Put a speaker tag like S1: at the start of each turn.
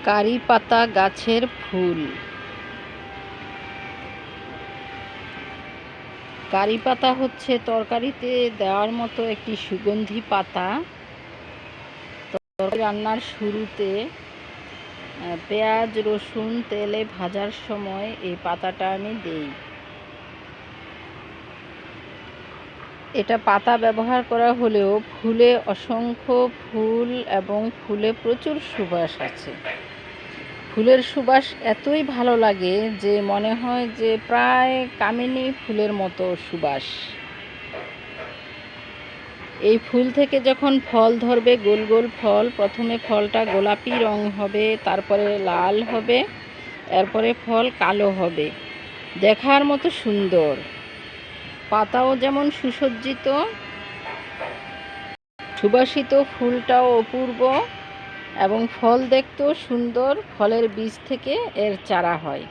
S1: কারি পাতা গাছের ফুল। কারি পাতা হচ্ছে তরকারিতে দেওয়ার মতো একটি সুগন্ধি পাতা। তরকারি রান্নার শুরুতে পেঁয়াজ রসুন তেলে ভাজার সময় এই পাতাটা আমি দেই। এটা পাতা ব্যবহার করা হলেও ফুলে অসংখ্য ফুল এবং ফুলে প্রচুর সুবাস আছে। ফুলের সুবাস এতই ভালো লাগে যে মনে হয় যে প্রায় কামিনী ফুলের মতো সুবাস। এই ফুল থেকে যখন ফল ধরবে, গোল গোল ফল, প্রথমে ফলটা গোলাপি রং হবে, তারপরে লাল হবে, এরপরে ফল কালো হবে। দেখার মতো সুন্দর, পাতাও যেমন সুসজ্জিত, সুবাসিত ফুলটাও অপূর্ব এবং ফল দেখতেও সুন্দর। ফলের বীজ থেকে এর চারা হয়।